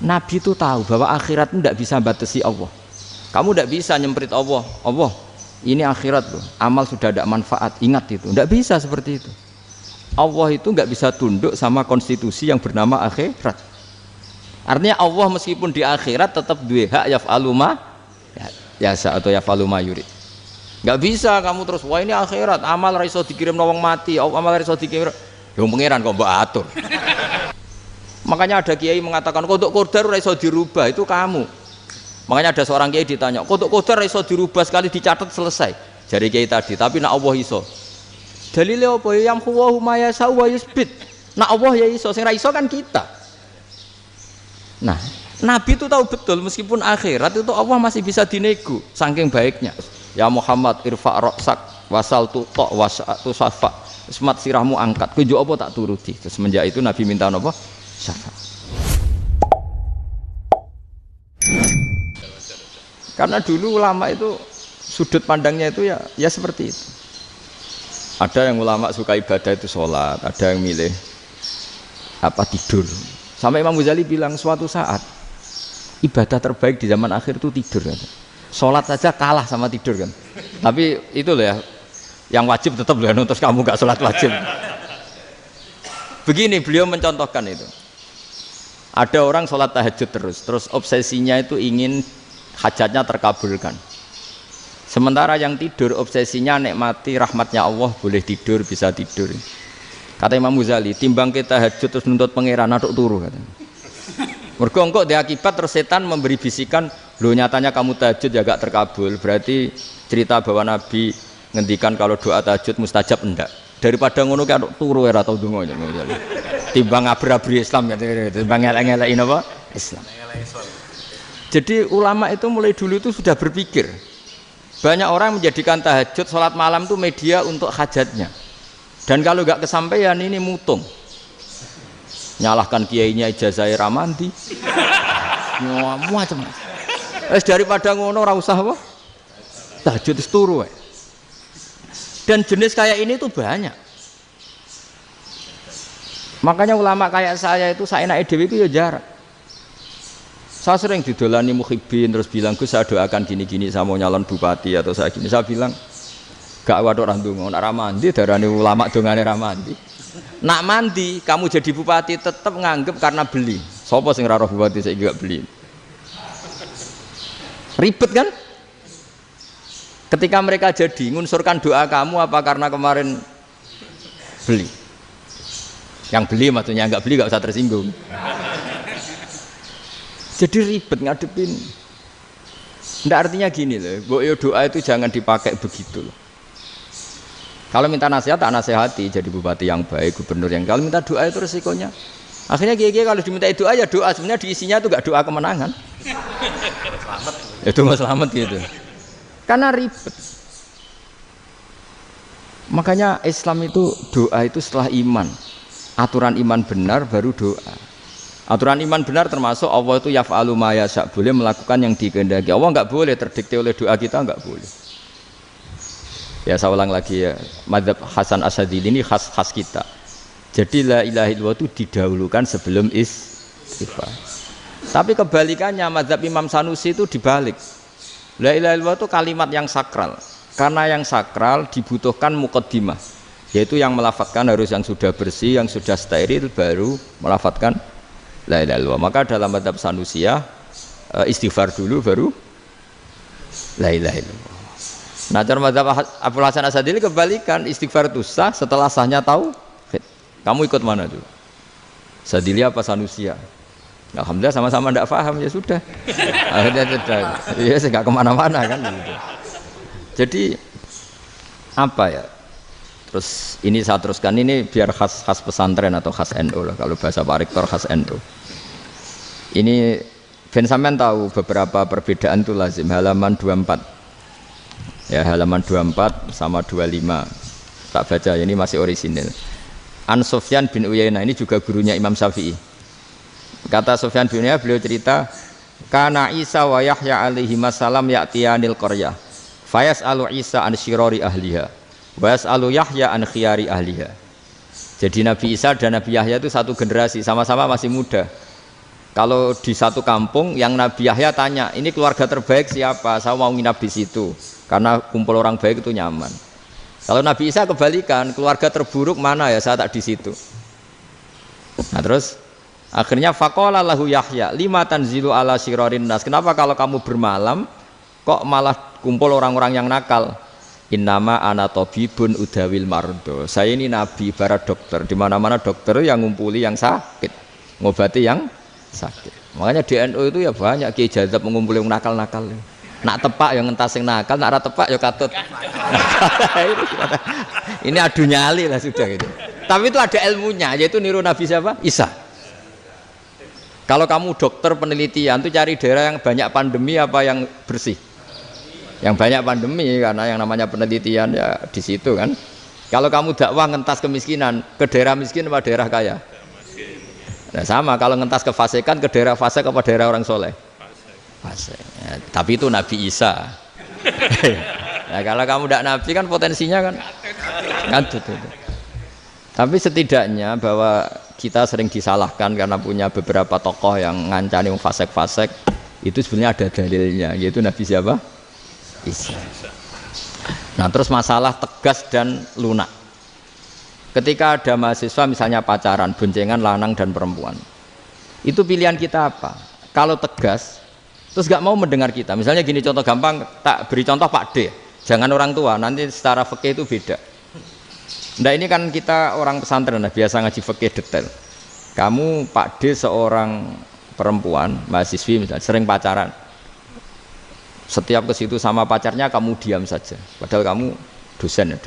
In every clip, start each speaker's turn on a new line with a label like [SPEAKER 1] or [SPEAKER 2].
[SPEAKER 1] Nabi itu tahu bahwa akhirat itu tidak bisa batasi Allah. Kamu tidak bisa nyemprit Allah. Allah, ini akhirat loh. Amal sudah ada manfaat. Ingat itu. Tidak bisa seperti itu. Allah itu nggak bisa tunduk sama konstitusi yang bernama akhirat. Artinya Allah meskipun di akhirat tetap duwe hak yaf'alu ma yasa atau yaf'alu ma yurid. Nggak bisa kamu terus wah ini akhirat amal ra iso dikirim wong mati, amal ra iso dikirim. Yo pangeran kok mbok atur. Makanya ada kiai mengatakan kodok qadar ora iso dirubah, itu kamu. Makanya ada seorang kiai ditanya, kodok qadar ora iso dirubah sekali dicatat selesai. Jari kiai tadi, tapi nak Allah iso. Dalile apa? Yang huwa ma yasa wa yusbit. Nak Allah ya iso, sing ra iso kan kita. Nah, Nabi itu tahu betul meskipun akhirat itu Allah masih bisa dinego saking baiknya. Ya Muhammad irfa' ra'sak wasal tutok wasatu safa. Semat sirahmu angkat. Kowe apa tak turuti. Terus semenjak itu Nabi minta apa? Syafaat. Karena dulu ulama itu sudut pandangnya itu ya seperti itu. Ada yang ulama suka ibadah itu sholat, ada yang milih tidur. Sampai Imam Ghazali bilang suatu saat ibadah terbaik di zaman akhir itu tidur kan. Sholat saja kalah sama tidur kan. Tapi itu loh ya, yang wajib tetap loh, terus kamu gak sholat wajib. Begini beliau mencontohkan itu. Ada orang sholat tahajud terus obsesinya itu ingin hajatnya terkabulkan. Sementara yang tidur obsesinya nikmati rahmatnya Allah, boleh tidur, bisa tidur. Kata Imam Ghazali, timbang kita tahajud terus nuntut pangeran aduk turu katanya. Mergo engko dia akibat terus setan memberi bisikan, lho nyatanya kamu tahajud ya gak terkabul. Berarti cerita bahwa Nabi ngendikan kalau doa tahajud mustajab enggak. Daripada ngono ki aduk turu ora tau donga. Timbang abri-abri Islam ya, timbang ngelek-ngelekin apa? Islam. Jadi ulama itu mulai dulu itu sudah berpikir. Banyak orang menjadikan tahajud, sholat malam itu media untuk hajatnya. Dan kalau nggak kesampaian ini mutung. Nyalahkan kiainya ijazah ramandi. Macam. Daripada ngono ora usah apa? Tahajud turu. Dan jenis kayak ini tuh banyak. Makanya ulama kayak saya itu saenake dhewe itu ya jarak. Saya sering didolani muhibbin terus bilang Gus saya doakan gini-gini saya mau nyalon bupati atau saya gini. Saya bilang gak waduh orang dongo, nak ramandi darani ulama dongane ramandi. Nak mandi kamu jadi bupati tetap nganggep karena beli. Sopo sing raro bupati saya juga beli. Ribet kan? Ketika mereka jadi ngunsurkan doa kamu apa karena kemarin beli? Yang beli maksudnya nggak beli nggak usah tersinggung. Jadi ribet ngadepin. Nggak artinya gini loh, doa itu jangan dipakai begitu loh. Kalau minta nasihat, tak nasihati jadi bupati yang baik, gubernur yang. Kalau minta doa itu resikonya. Akhirnya kiai kalau diminta doa ya doa, sebenarnya diisinya itu gak doa kemenangan. Selamat. Itu nggak selamat gitu. Karena ribet. Makanya Islam itu doa itu setelah iman. Aturan iman benar baru doa. Aturan iman benar termasuk Allah itu yaf'alu ma yasha, boleh melakukan yang dikehendaki. Allah nggak boleh terdikte oleh doa kita, nggak boleh. Ya saya ulang lagi ya, madzhab Hasan Asyadzili ini khas kita. Jadi la ilaha illallah itu didahulukan sebelum istighfar. Tapi kebalikannya madzhab Imam Sanusi itu dibalik. La ilaha illallah itu kalimat yang sakral. Karena yang sakral dibutuhkan muqaddimah, yaitu yang melafadzkan harus yang sudah bersih, yang sudah steril baru melafadzkan la ilaha illallah. Maka dalam madzhab Sanusi ya istighfar dulu baru la ilaha illallah. Nah cara madzhab Abdul Hasan Asyadzili kebalikan, istighfar itu sah setelah sahnya tauhid. Kamu ikut mana tuh? Asyadzili apa Sanusi? Alhamdulillah sama-sama tidak paham ya sudah. Akhirnya sudah. Ya saya nggak kemana-mana kan. Gitu. Jadi apa ya? Terus ini saya teruskan ini biar khas pesantren atau khas NU lah. Kalau bahasa Pak Rektor khas NU. Ini Ben sampean tahu beberapa perbedaan itu lazim. Halaman 24. Ya halaman 24 sama 25 tak baca ya, ini masih orisinil. An Sufyan bin Uyainah ini juga gurunya Imam Syafi'i. Kata Sufyan bin Uyainah, beliau cerita kana Isa wa Yahya alaihi masalam ya'tiyanil qaryah fayas'alu Isa an syirari ahliha wa yas'alu Yahya an khiyari ahliha. Jadi Nabi Isa dan Nabi Yahya itu satu generasi, sama-sama masih muda. Kalau di satu kampung yang Nabi Yahya tanya, ini keluarga terbaik siapa? Saya mau nginap di situ karena kumpul orang baik itu nyaman. Kalau Nabi Isa kebalikan, keluarga terburuk mana ya? Saya tak di situ. Nah terus akhirnya faqala lahu Yahya, lima tanzilu ala syirarin nas. Kenapa kalau kamu bermalam kok malah kumpul orang-orang yang nakal? Innama ana tabibun udawil mardo. Saya ini nabi ibarat dokter. Di mana-mana dokter yang ngumpuli yang sakit, ngobati yang sakit. Makanya di NU itu ya banyak Kiai Jazab mengumpuli yang nakal-nakal. Nak tepak yang ngentas yang nakal, nak ora tepak ya katut. Ini adu nyali lah sudah gitu. Tapi itu ada ilmunya, yaitu niru Nabi siapa? Isa. Kalau kamu dokter penelitian tuh cari daerah yang banyak pandemi apa yang bersih? Yang banyak pandemi, karena yang namanya penelitian ya di situ kan. Kalau kamu dakwah ngentas kemiskinan, ke daerah miskin apa daerah kaya? Nah sama, kalau ngentas kefasikan ke daerah fasik apa daerah orang soleh? Fasik. Ya, tapi itu Nabi Isa. Nah kalau kamu tidak Nabi kan potensinya kan itu. Tapi setidaknya bahwa kita sering disalahkan karena punya beberapa tokoh yang ngancani fasik-fasik, itu sebenarnya ada dalilnya, yaitu Nabi siapa? Isa. Nah terus masalah tegas dan lunak. Ketika ada mahasiswa misalnya pacaran, boncengan lanang dan perempuan, itu pilihan kita apa? Kalau tegas, terus gak mau mendengar kita. Misalnya gini contoh gampang, tak beri contoh Pak D. Jangan orang tua, nanti secara fikih itu beda. Nah ini kan kita orang pesantren, nah, biasa ngaji fikih detail. Kamu Pak D seorang perempuan, mahasiswi misalnya, sering pacaran. Setiap ke situ sama pacarnya kamu diam saja. Padahal kamu dosen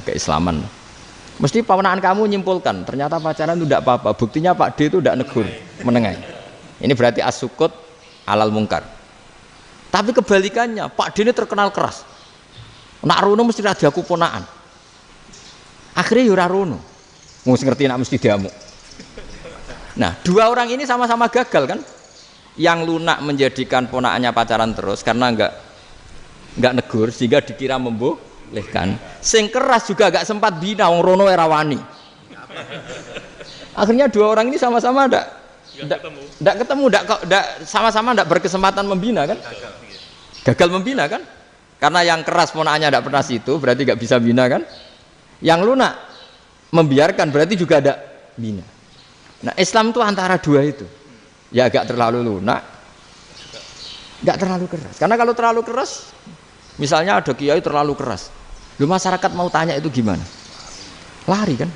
[SPEAKER 1] keislaman. Mesti pamanaan kamu nyimpulkan, ternyata pacaran itu tidak apa-apa. Buktinya Pak D itu tidak negur, menengahi. Ini berarti as-sukut alal mungkar. Tapi kebalikannya, Pak D ini terkenal keras. Nak rono mesti radaku ponaan. Akhirnya yura rono. Mesti ngerti nak mesti diamuk. Nah, dua orang ini sama-sama gagal kan? Yang lunak menjadikan ponaannya pacaran terus karena enggak negur sehingga dikira membolehkan. Sing keras juga enggak sempat bina wong rono era wani. Akhirnya dua orang ini sama-sama enggak ketemu, sama-sama enggak berkesempatan membina kan? Gagal membina kan? Karena yang keras ponaannya enggak pernah situ, berarti enggak bisa bina kan? Yang lunak membiarkan berarti juga ada bina. Nah, Islam itu antara dua itu. Ya agak terlalu lunak, enggak terlalu keras. Karena kalau terlalu keras, misalnya ada kiai terlalu keras, lu masyarakat mau tanya itu gimana? Lari kan?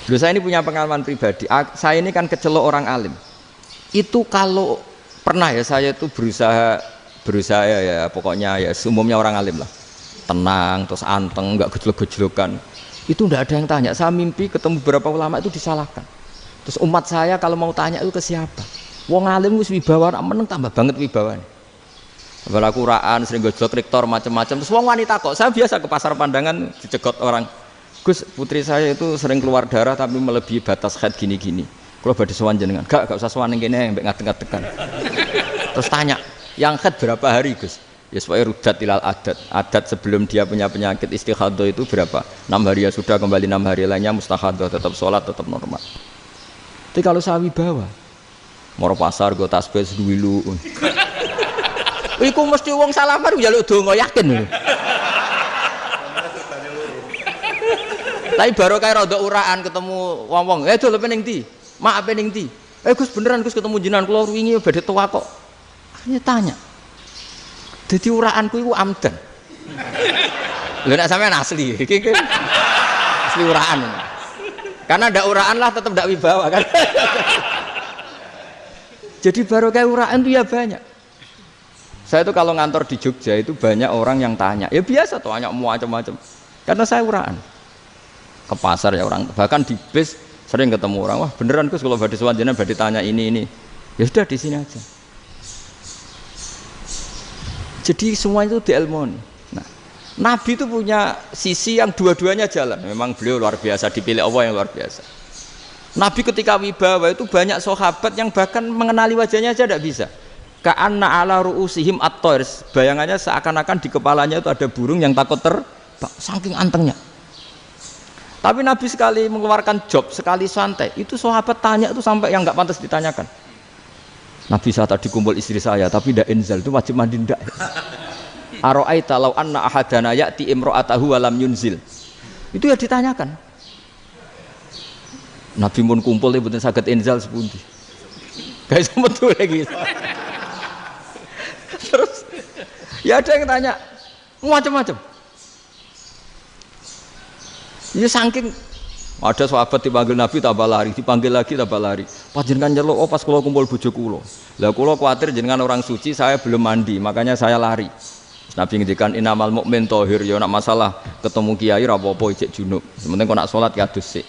[SPEAKER 1] Lu saya ini punya pengalaman pribadi. Saya ini kan kecelok orang alim. Itu kalau pernah ya saya itu berusaha ya pokoknya ya umumnya orang alim lah. Tenang, terus anteng, enggak gejlok-gejlokan. Itu enggak ada yang tanya. Saya mimpi ketemu beberapa ulama itu disalahkan. Terus umat saya kalau mau tanya itu ke siapa? Wong alim wis wibawa, meneng tambah banget wibawane. Bala Quran sering gojlok rektor macam-macam. Terus wong wanita kok, saya biasa ke pasar pandangan dicegot orang. Gus, putri saya itu sering keluar darah tapi melebihi batas haid gini-gini. Kalau badhe sowan jenengan, gak usah sowan ning kene mbek ngadeg-ngadegan. Terus tanya, yang haid berapa hari, Gus? Ya supaya rudat ilal adat sebelum dia punya penyakit istihadah itu berapa? 6 hari ya sudah, kembali 6 hari lainnya mustahadah, tetap sholat, tetap normal. Tapi kalau saya wibawa, moro pasar gue tasbih dulu. Iku mesti wong salaman njaluk donga yakin. Tapi baru kayak rada uraan ketemu wong-wong, dol pening ndi? Mak pening ndi? Gus beneran Gus ketemu jenengan kula wingi badhe tuwa kok. Akhirnya tanya. Dadi uraanku iku amdan. Lha nek sampean asli, iki asli uraan. Karena ndak uraan lah tetap ndak wibawa kan. Jadi baru kayak uraan itu ya banyak. Saya itu kalau ngantor di Jogja itu banyak orang yang tanya. Ya biasa tuh tanya macam-macam. Karena saya uraan. Ke pasar ya orang, bahkan di bis sering ketemu orang. Wah beneran Gus kalau badhe sowan jenengan badhe tanya ini. Ya sudah di sini aja. Jadi semua itu diilmoni. Nah, Nabi itu punya sisi yang dua-duanya jalan. Memang beliau luar biasa, dipilih Allah yang luar biasa. Nabi ketika wibawa itu banyak sahabat yang bahkan mengenali wajahnya aja tidak bisa. Ka'anna ala ru'usihim at-thair. Bayangannya seakan-akan di kepalanya itu ada burung yang takut terbang, saking antengnya. Tapi Nabi sekali mengeluarkan job, sekali santai, itu sahabat tanya itu sampai yang nggak pantas ditanyakan. Nabi saat tadi kumpul istri saya, tapi tidak inzal itu wajib mandi ndak. Aro'aita law anna ahadana ya'ti imra'atahu wa lam yunzil. Itu ya ditanyakan. Nabi mun kumpul ya betul saged inzal sepundi. Guys betul lagi. Terus ya ada yang tanya macam-macam. Ini saking ada sahabat dipanggil Nabi tambah lari, dipanggil lagi tambah lari. Panjenengan nyeluk, oh pas kula kumpul bojo kula. Lah kula kuwatir jenengan orang suci, saya belum mandi, makanya saya lari. Nabi ngendikan innamal mukmin thahir, ya nak masalah ketemu kiai ra apa-apa ijek junub. Sementing kok nak salat ya adus sik.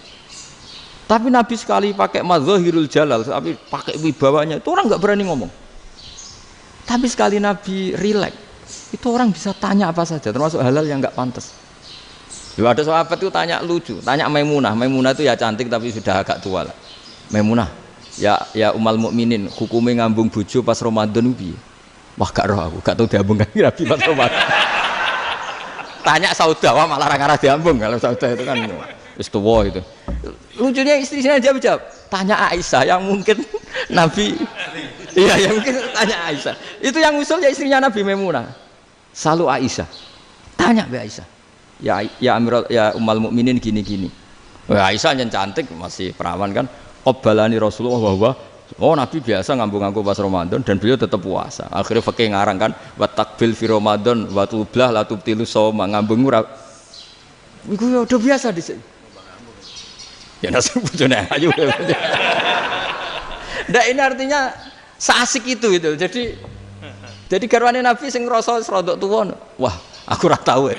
[SPEAKER 1] Tapi Nabi sekali pakai madzahirul jalal, tapi pakai wibawanya, itu orang enggak berani ngomong. Tapi sekali Nabi rileks, itu orang bisa tanya apa saja, termasuk halal yang enggak pantas. Lalu ada sahabat itu tanya lucu, tanya Maimunah. Maimunah itu ya cantik tapi sudah agak tua lah. Maimunah, ya umal mukminin, hukumnya ngambung bojo pas Ramadan piye? Wah gak roh aku, gak tahu diambung kan Nabi pas Ramadan. Tanya Saudah, wah malah orang-orang diambung kalau Saudah itu kan wis tuwa itu. Lucunya istrinya jawab, tanya Aisyah yang mungkin Nabi, iya yang mungkin tanya Aisyah. Itu yang usul ya istrinya Nabi Maimunah. Selalu Aisyah, tanya be Aisyah. Ya Amirul ya umal mukminin gini-gini. Wah Aisyah yang cantik masih perawan kan. Qabbalani Rasulullah bahwa oh Nabi biasa ngambung-ngambung pas Ramadan dan beliau tetap puasa. Akhirnya fakih ngarang kan wa takbil fi Ramadan wa tublah la tubtilu shauma ngambung ora. Iku ya udah biasa di sini. Ya nasi bojone ayu. Ndak ini artinya seasik itu. Jadi garwane Nabi sing ngrasa rodok tuwa. Wah, aku ora tahu.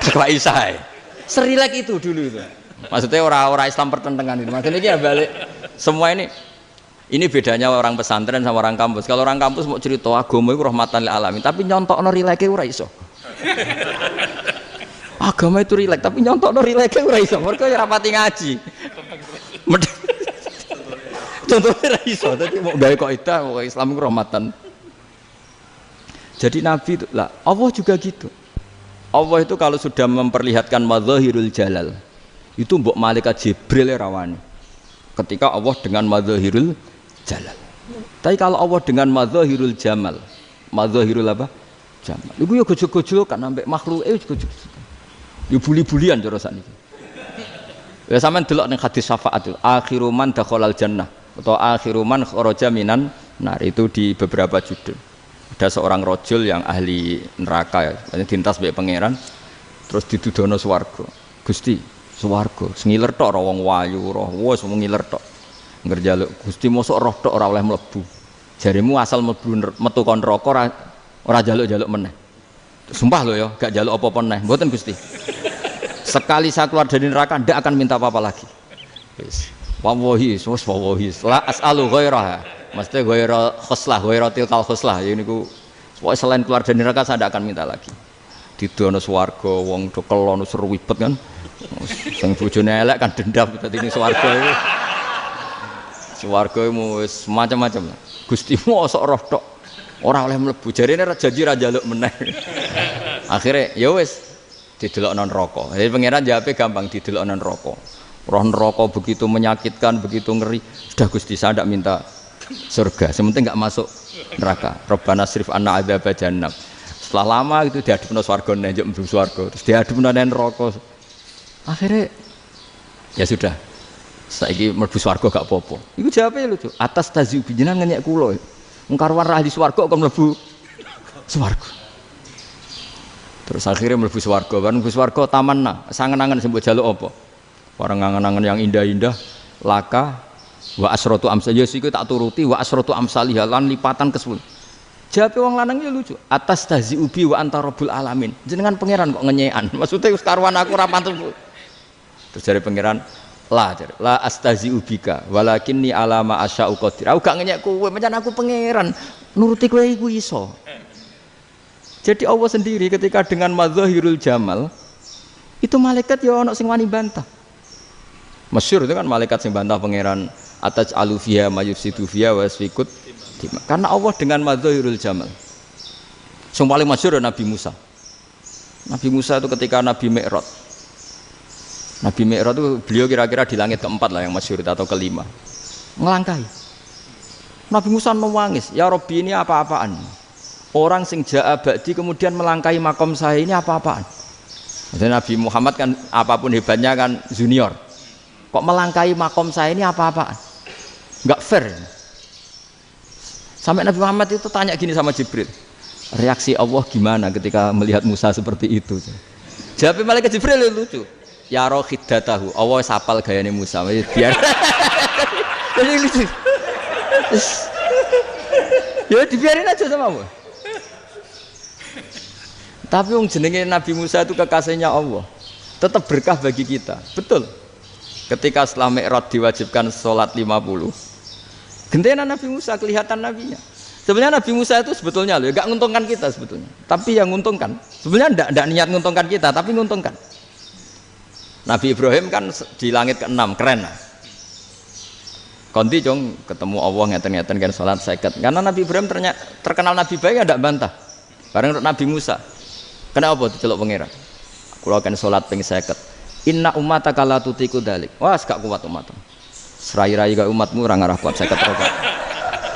[SPEAKER 1] Kok Aisyah. Serilek itu dulu itu. Maksudnya orang Islam pertentangan itu. Maksudnya ini ya balik semua ini bedanya orang pesantren sama orang kampus. Kalau orang kampus mau cerita agama itu rahmatan lil alamin, tapi nyontokno rileke ora iso. Agama itu rilek, tapi nyontokno rileke ora iso. Mergo ora pati ngaji. Contohnya ora iso, dadi mau gawe kaidah kok Islam itu rahmatan. Jadi Nabi itu lah, Allah juga gitu. Allah itu kalau sudah memperlihatkan madzahirul jalal, itu mbok malaikat Jibril rawani. Ketika Allah dengan madzahirul jalal. Tapi kalau Allah dengan madzahirul jamal, madzahirul apa? Jamal. Iku yo gojol-gojol kan ambek makhluk gojol. Yo buli-bulian cara sakniki. Ya sampean delok ning hadis syafaat itu, akhiru man dakhalal jannah atau akhiru man kharaja minan nar itu di beberapa judul. Ada seorang rojul yang ahli neraka ya, dintas mbek pangeran terus didudono swarga. Gusti, swarga sengiler tok ora wong wayu roh, wis ngiler tok. Ngger njaluk Gusti mosok roh tok ora oleh mlebu. Jarimu asal mlebu metu kon neraka ora njaluk-njaluk meneh. Sumpah lho ya, gak njaluk apa-apa meneh. Mboten Gusti. Sekali saya keluar dari neraka ndak akan minta apa-apa lagi. Wis. Wallahi, wallahi. La as'alu ghairaha. Maksudnya ghaira khuslah, ghaira tilkal khuslah. Ya niku pokoke selain keluar dari neraka saya ndak akan minta lagi. Didono swarga wong do kelon seru wibet kan. Sing bojone elek kan dendam dadi ning swarga iku. Swarga wis macam-macam. Gusti mosok roh tok ora oleh mlebu. Jarine janji ra njaluk meneh. Akhire ya wis didelokno neraka. Jadi pangeran jawabe gampang didelokno neraka. Roh neraka begitu menyakitkan, begitu ngeri. Sudah Gusti saya ndak minta surga, sementing nggak masuk neraka. Rabbana srif anna adzab jahannam. Setelah lama itu diadepno swarga njuk mlebu swarga, terus diadepno nang neraka. Akhirnya ya sudah. Saiki mlebu swarga gak apa-apa. Iku jawabe lucu. Atas taziu jenengan ngenyek kula. Wong karuan ra ahli swarga kok mlebu swarga. Terus akhirnya mlebu swarga, kan mlebu swarga tamanna, sangen-angen sing mbok jaluk apa? Barang angen-angen yang indah-indah, laka wa asratu amsal ya siku tak turuti wa asratu amsalih lan lipatan ke-10. Jawabe wong lanang ya lucu. Atas tahzi ubi wa anta rabbul alamin. Jenengan pangeran kok ngenyekan. Maksudnya wis karuan aku ora pantes. Terus jare pangeran, la astahzi ubika walakinni alama asya'u qadir. Aku gak ngenyek kowe, pancen aku pangeran. Nuruti kowe iku iso. Jadi Allah sendiri ketika dengan madzahirul jamal itu malaikat ya ono sing wani bantah. Masyhur itu kan malaikat sing bantah pangeran ataj alufiya mayufsidu fiya wasfikut. Karena Allah dengan madzahirul jamal. Yang paling masyhur Nabi Musa. Nabi Musa itu ketika Nabi Mi'raj. Nabi Mi'raj itu beliau kira-kira di langit keempat lah yang masyhur atau kelima. Ngelangkai. Nabi Musa nangis, ya Rabbi ini apa-apaan? Orang sing ja'a ba'di kemudian melangkai makom saya ini apa-apaan? Dan Nabi Muhammad kan apapun hebatnya kan junior. Kok melangkai makom saya ini apa-apaan? Enggak fair. Sampai Nabi Muhammad itu tanya gini sama Jibril. Reaksi Allah gimana ketika melihat Musa seperti itu? Jawab malaikat Jibril lucu. Ya rohidatahu, Allah sapal gayane Musa. Biar. Jadi lucu. Ya dibiarin aja sama Allah. Tapi yang jenenge Nabi Musa itu kekasihnya Allah. Tetap berkah bagi kita. Betul. Ketika setelah Mi'raj diwajibkan sholat 50. Gentena Nabi Musa kelihatan nabinya. Sebenarnya Nabi Musa itu sebetulnya loh, gak nguntungkan kita sebetulnya. Tapi yang nguntungkan. Sebenarnya enggak niat nguntungkan kita, tapi nguntungkan. Nabi Ibrahim kan di langit ke-6, keren lah. Konti jong ketemu Allah ngeten-ngeten kan sholat 50. Karena Nabi Ibrahim terkenal Nabi baik enggak bantah. Bareng Nabi Musa. Kenapa diceluk pangeran? Kula kan salat ping 50. Inna ummataka la tutiku dalik. Wah, gak kuat umatmu. Serai-rai gak umatmu ora ngarah kuat 50 rokaat.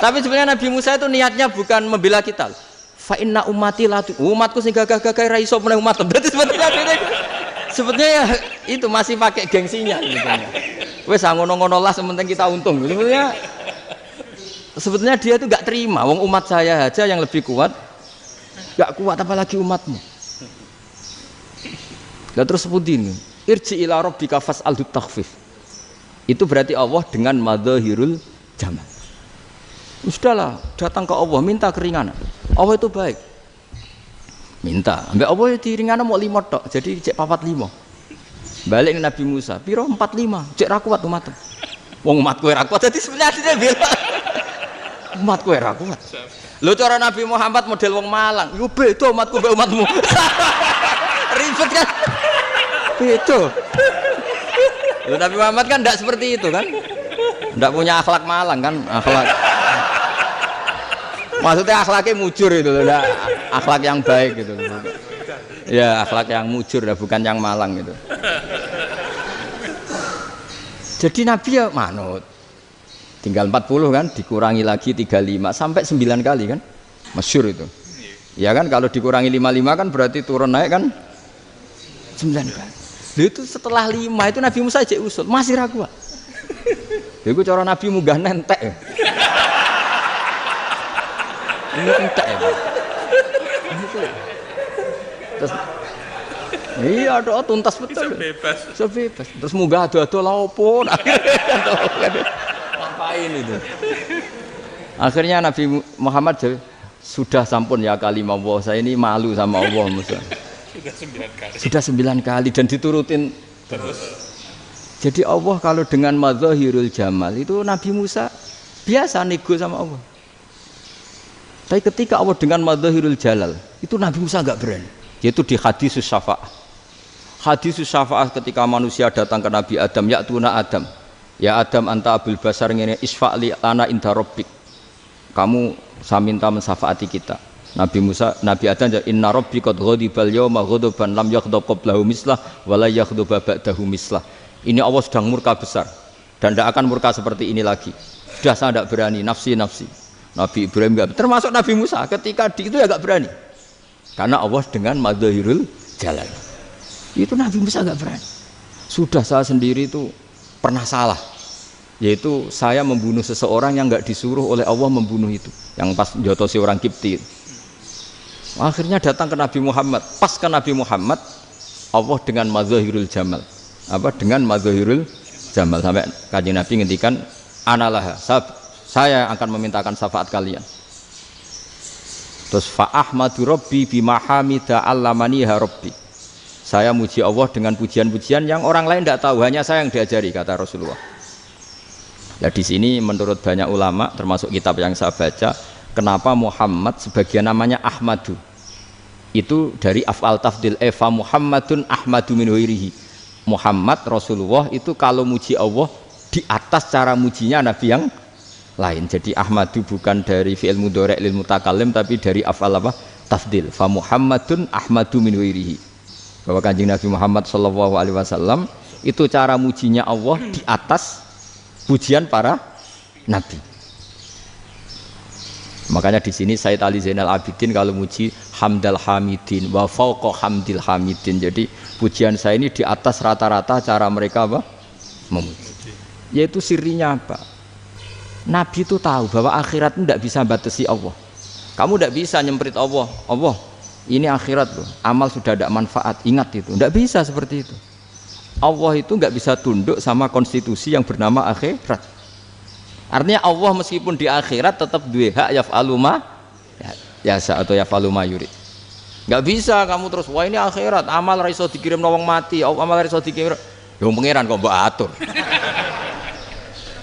[SPEAKER 1] Tapi sebenarnya Nabi Musa itu niatnya bukan membela kita. Fa inna ummati la umatku sing gagah-gagah ra iso meneh umat. Berarti sebetulnya ya itu masih pakai gengsinya sebetulnya. Wes ngono-ngono lah sementing kita untung. Sebetulnya dia itu gak terima wong umat saya aja yang lebih kuat. Gak kuat apalagi umatmu. Lah terus sebutin irji ila rabbika fas'alhu takhfif. Itu berarti Allah dengan madzahirul jamal. Sudahlah, datang ke Allah minta keringanan. Allah itu baik. Minta, ambek Allah diringanan mau 5 tok, jadi cek 45. Balik ke Nabi Musa, piro 45, cek ra kuat umat. Wong umatku ra kuat, jadi sebenarnya dia bilang umatku ra kuat. Lho cara Nabi Muhammad model wong Malang, yo beda umatku mbek umatmu. Ribet kan? Beda. Lho Nabi Muhammad kan enggak seperti itu kan? Enggak punya akhlak Malang kan? Akhlak. Maksudnya akhlaknya mujur itu loh, akhlak yang baik gitu loh. Ya, akhlak yang mujur bukan yang Malang gitu. Jadi Nabi ya manut. Tinggal 40 kan, dikurangi lagi 35 sampai 9 kali kan, masyhur itu. Ya kan kalau dikurangi 55 kan berarti turun naik kan 9 kali. Lalu itu setelah 5 itu Nabi Musa aja usul, masih ragu. Itu cara Nabi munggah nentek. Ini entek ya. Terus iya doa tuntas betul. Sebebas. Terus munggah ado-ado lha opo? Ngapain itu? Akhirnya Nabi Muhammad sudah sampun ya kalimah Allah, saya ini malu sama Allah Musa. Sudah 9 kali dan diturutin terus. Jadi Allah kalau dengan madzahirul jamal itu Nabi Musa biasa nego sama Allah. Tapi ketika Allah dengan madzahirul jalal itu Nabi Musa enggak berani. Yaitu di hadisus syafa'ah. Hadisus syafa'ah ketika manusia datang ke Nabi Adam, ya'tuna Adam. Ya Adam anta abul basar ngene isfa'li ana inda rabbik. Kamu saya minta mensafaati kita. Nabi Musa, Nabi Adam inna rabbi qad ghadibal yawma ghadaban lam yaghdab qablahu mislah wa la yaghdab ba'dahu mislah. Ini Allah sedang murka besar dan tidak akan murka seperti ini lagi. Sudah saya tidak berani, nafsi. Nabi Ibrahim enggak, termasuk Nabi Musa ketika itu ya enggak berani. Karena Allah dengan madzahirul jalal. Itu Nabi Musa enggak berani. Sudah saya sendiri itu pernah salah. Yaitu saya membunuh seseorang yang enggak disuruh oleh Allah membunuh itu. Yang pas jotosi orang Kipti. Akhirnya datang ke Nabi Muhammad. Pas ke Nabi Muhammad Allah dengan madzahirul jamal. Apa dengan madzahirul jamal sampai Kanjeng Nabi ngendikan analah saya akan memintakan syafaat kalian. Terus fa ahmadu rabbi bima hamida allamaniha rabbi. Saya muji Allah dengan pujian-pujian yang orang lain tidak tahu, hanya saya yang diajari, kata Rasulullah. Nah di sini menurut banyak ulama termasuk kitab yang saya baca, kenapa Muhammad sebagian namanya Ahmadu? Itu dari af'al tafdil fa Muhammadun ahmadu min ghairihi. Muhammad Rasulullah itu kalau muji Allah di atas cara mujinya Nabi yang lain. Jadi Ahmadu bukan dari fi'il mudhari' lil mutakallim tapi dari af'al apa? Tafdil. Fa Muhammadun ahmadu min ghairihi. bahwa Kanjeng Nabi Muhammad sallallahu alaihi wasallam itu cara mujinya Allah di atas pujian para nabi. Makanya di sini Sayyid Ali Zainal Abidin kalau muji hamdal hamidin wa fauqa hamdil hamidin. Jadi pujian saya ini di atas rata-rata cara mereka apa? Memuji. Yaitu sirinya apa? Nabi itu tahu bahwa akhirat itu tidak bisa batasi Allah. Kamu tidak bisa nyemprit Allah. Allah, ini akhirat loh. Amal sudah tidak manfaat. Ingat itu. Tidak bisa seperti itu. Allah itu nggak bisa tunduk sama konstitusi yang bernama akhirat. Artinya Allah meskipun di akhirat tetap duwe hak yaf'alu ma yasa atau yaf'alu ma yurid. Nggak bisa kamu terus wah ini akhirat amal ra iso dikirim wong mati, amal ra iso dikirim. Ya pangeran kok mbok atur.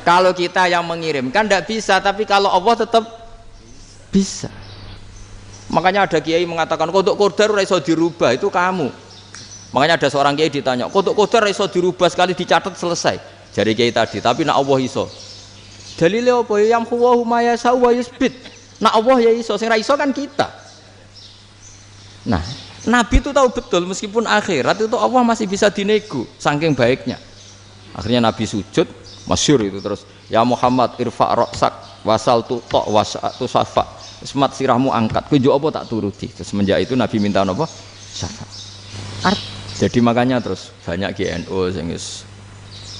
[SPEAKER 1] Kalau kita yang mengirimkan tidak bisa, tapi kalau Allah tetap bisa. Makanya ada kiai mengatakan kodok qadar ora iso dirubah, itu kamu. Makanya ada seorang kiai ditanya, kodok qadar ora iso dirubah sekali dicatat selesai. Jari kiai tadi, tapi nak Allah iso. Dalile apa ya yamhuwa ma yasha wa yusbit. Nak Allah ya iso, sing ra iso kan kita. Nah, Nabi itu tahu betul meskipun akhirat itu Allah masih bisa dinego saking baiknya. Akhirnya Nabi sujud, masyhur itu terus, ya Muhammad irfa' ra'sak wasal tu ta wasatu safa. Semat sirahmu angkat, kowe yo apa tak turuti. Terus semenjak itu Nabi minta apa? Syafaat. Jadi makanya terus banyak GNU sing wis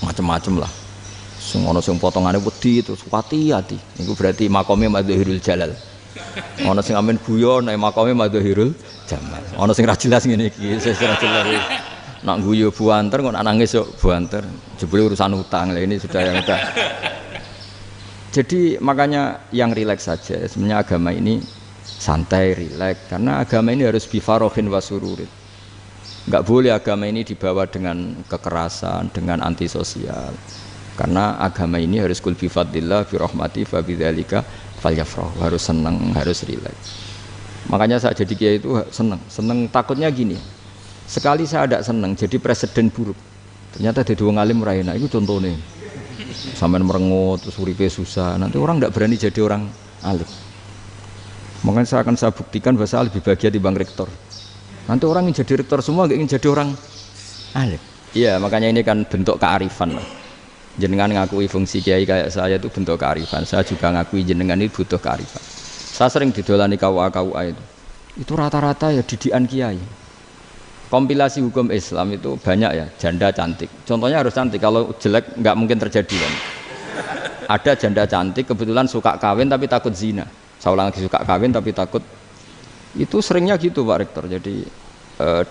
[SPEAKER 1] macam-macam lah. Sing ana sing potongane wedi terus hati-hati. Niku berarti makome Madhahirul Jalal. Ana sing amen guyon nek makome Madhahirul Jamal. Ana sing ra jelas ngene iki, sing ra jelas. Nak guyu buanter kok nangis yo buanter. Jebule urusan utang. Lah ini sudah yang udah. Jadi makanya yang rileks saja. Sebenarnya agama ini santai, rileks karena agama ini harus bifarohin wasururin. Enggak boleh agama ini dibawa dengan kekerasan, dengan antisosial. Karena agama ini harus kul bi fadlillah bi rahmati fa bidzalika falyafrah, harus senang, harus rileks. Makanya saya jadi kiai itu senang takutnya gini. Sekali saya tidak senang jadi presiden buruk. Ternyata jadi wong alim ora enak, itu contohnya. Sampai merengut terus uripe susah, nanti orang tidak berani jadi orang alim. Makanya saya buktikan bahwa saya lebih bahagia dibanding rektor. Nanti orang ingin jadi rektor semua, nggak ingin jadi orang alim. Iya, makanya ini kan bentuk kearifan lah. Jenengan ngakui fungsi kiai kayak saya itu bentuk kearifan. Saya juga ngakui jenengan ini butuh kearifan. Saya sering didolani KUA itu rata-rata ya didikan kiai. Kompilasi hukum Islam itu banyak ya, janda cantik. Contohnya harus cantik, kalau jelek nggak mungkin terjadi kan. Ada janda cantik kebetulan suka kawin tapi takut zina. Saya ulang lagi, suka kawin tapi takut. Itu seringnya gitu Pak Rektor. Jadi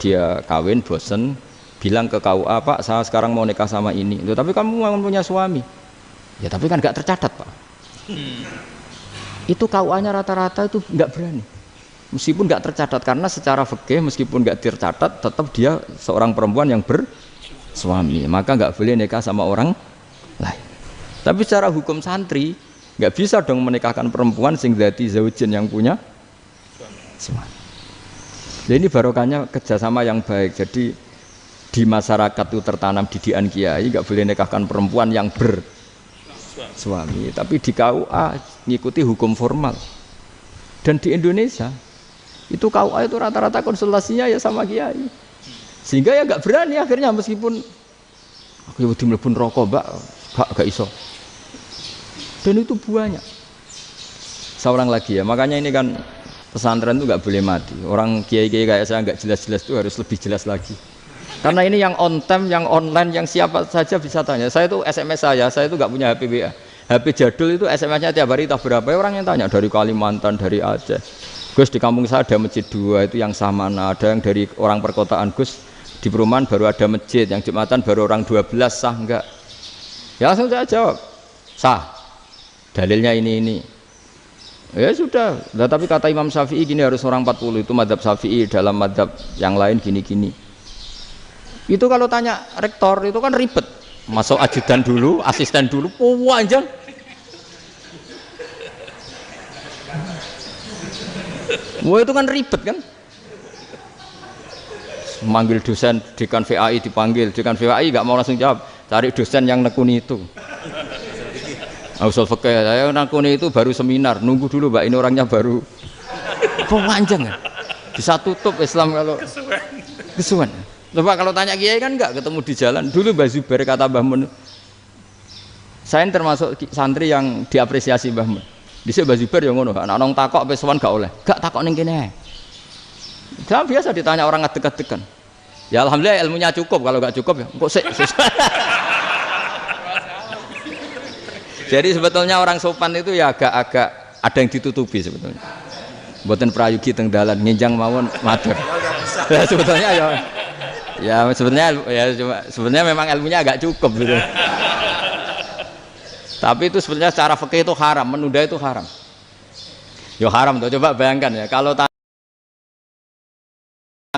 [SPEAKER 1] dia kawin bosen, bilang ke KUA, Pak saya sekarang mau nikah sama ini. Loh, tapi kamu mau punya suami. Ya tapi kan nggak tercatat Pak. Itu KUA-nya rata-rata itu nggak berani. Meskipun nggak tercatat, karena secara fikih meskipun nggak tercatat tetap dia seorang perempuan yang bersuami, maka nggak boleh nikah sama orang lain. Tapi secara hukum santri nggak bisa dong menikahkan perempuan sing dzati zaujin yang punya suami. Jadi ini barokahnya kerjasama yang baik. Jadi di masyarakat itu tertanam didikan kiai nggak boleh nikahkan perempuan yang bersuami, tapi di KUA ngikuti hukum formal. Dan di Indonesia itu KUA itu rata-rata konsultasinya ya sama kiai, sehingga ya nggak berani akhirnya meskipun aku ya mlebu rokok mbak gak iso. Dan itu buahnya. Seorang lagi ya, makanya ini kan pesantren itu nggak boleh mati. Orang kiai-kiai kayak saya nggak jelas-jelas itu harus lebih jelas lagi. Karena ini yang on time, yang online, yang siapa saja bisa tanya. Saya itu SMS saya itu nggak punya HP WA. HP jadul itu SMS-nya tiap hari tak berapa, orang yang tanya dari Kalimantan, dari Aceh. Gus di kampung saya ada masjid 2 itu yang sama, ada yang dari orang perkotaan, Gus di perumahan baru ada masjid, yang Jumatan baru orang 12, sah enggak? Ya langsung saya jawab, sah. Dalilnya ini. Ya sudah, nah, tapi kata Imam Syafi'i gini harus orang 40, itu madzhab Syafi'i, dalam madzhab yang lain gini-gini. Itu kalau tanya rektor itu kan ribet. Masuk ajudan dulu, asisten dulu, panjang. Wah itu kan ribet kan. Manggil dosen dekan VAI dipanggil, dekan VAI nggak mau langsung jawab, cari dosen yang nekuni itu. Usul fikih saya nekuni itu baru seminar, nunggu dulu Mbak ini orangnya baru. Panjang kan. Bisa tutup Islam kalau kesuwen. Coba kalau tanya kiai kan enggak ketemu di jalan. Dulu Mbah Zubair kata Mbah Mun, saya termasuk santri yang diapresiasi Mbah Mun. Dhisik Mbah Zubair yang ngono, anak nong takok pesowan gak oleh. Gak takok ning kene. Jangan biasa ditanya orang ngadeg-adegan. Ya alhamdulillah ilmunya cukup, kalau gak cukup ya kok sik. Jadi sebetulnya orang sopan itu ya agak-agak ada yang ditutupi sebetulnya. Mboten prayogi teng dalan nginjang mawon matur. Ya sebetulnya sebenarnya memang ilmunya agak cukup gitu. Tapi itu sebenarnya secara fikih itu haram, menunda itu haram. Yo haram tuh, coba bayangkan ya, kalau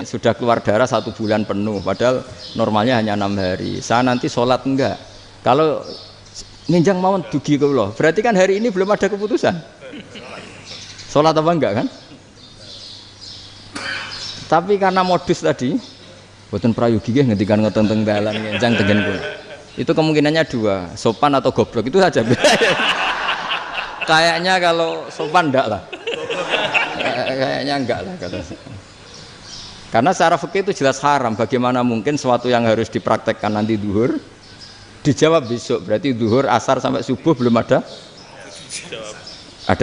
[SPEAKER 1] sudah keluar darah 1 bulan penuh, padahal normalnya hanya 6 hari. Saya nanti sholat enggak. Kalau nginjang mawon dugi kula, berarti kan hari ini belum ada keputusan. Sholat apa enggak kan? Tapi karena modus tadi, boten prayogi nggih ngendikan ngoten teng dalan nginjang tengen kula. Itu kemungkinannya 2, sopan atau goblok, itu saja. Kayaknya kalau sopan enggak lah. Kayaknya enggak lah kata saya. Karena secara fikih itu jelas haram. Bagaimana mungkin sesuatu yang harus dipraktekkan nanti duhur dijawab besok, berarti duhur, asar sampai subuh belum ada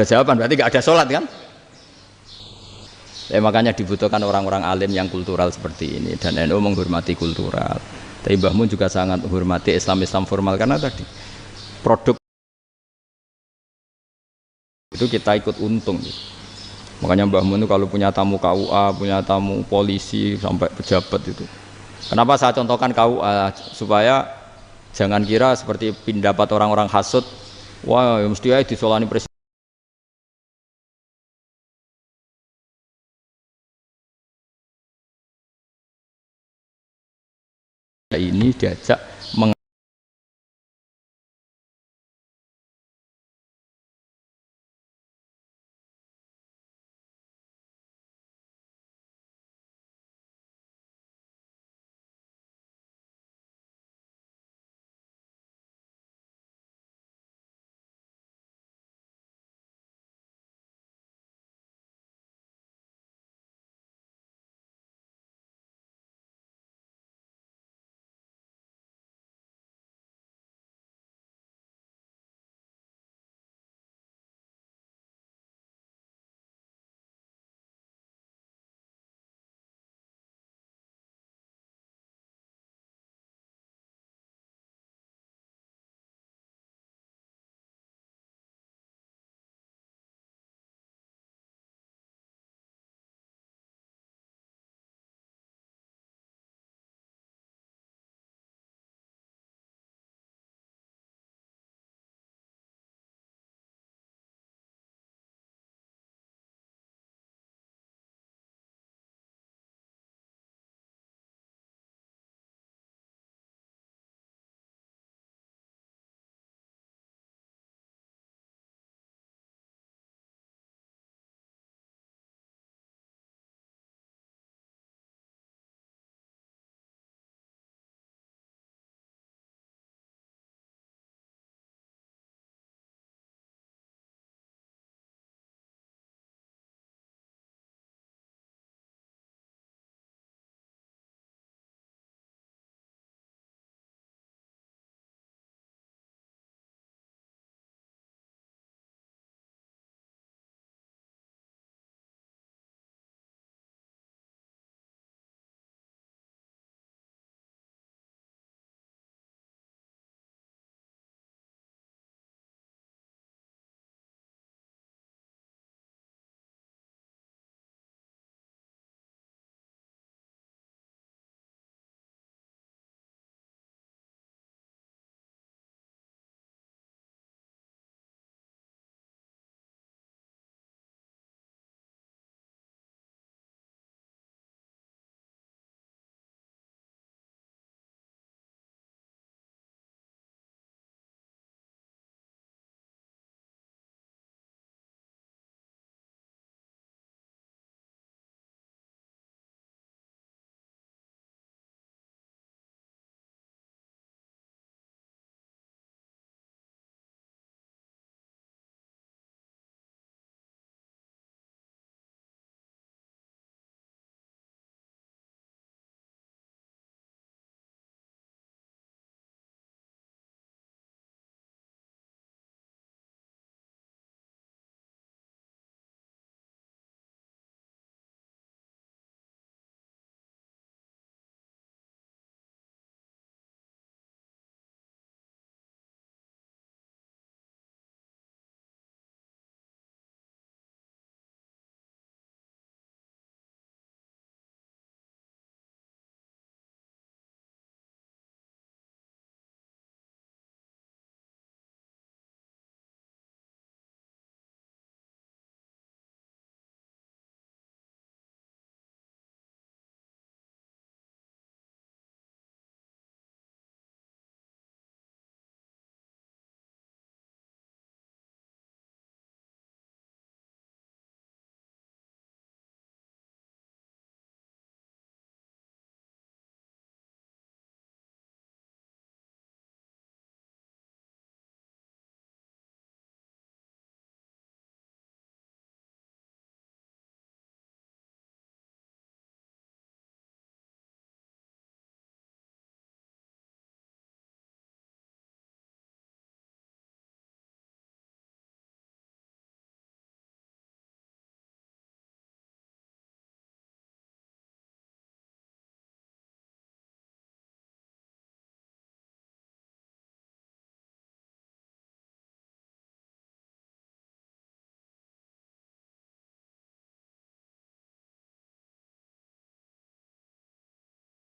[SPEAKER 1] jawaban, berarti nggak ada sholat kan? Ya, makanya dibutuhkan orang-orang alim yang kultural seperti ini, dan NU menghormati kultural. Tapi Mbah Mun juga sangat menghormati Islam formal, karena tadi produk itu kita ikut untung. Makanya Mbah Mun itu kalau punya tamu KUA, punya tamu polisi sampai pejabat itu. Kenapa saya contohkan KUA? Supaya jangan kira seperti pendapat orang-orang hasud, wah ya mesti aja disolani presiden. Ini diajak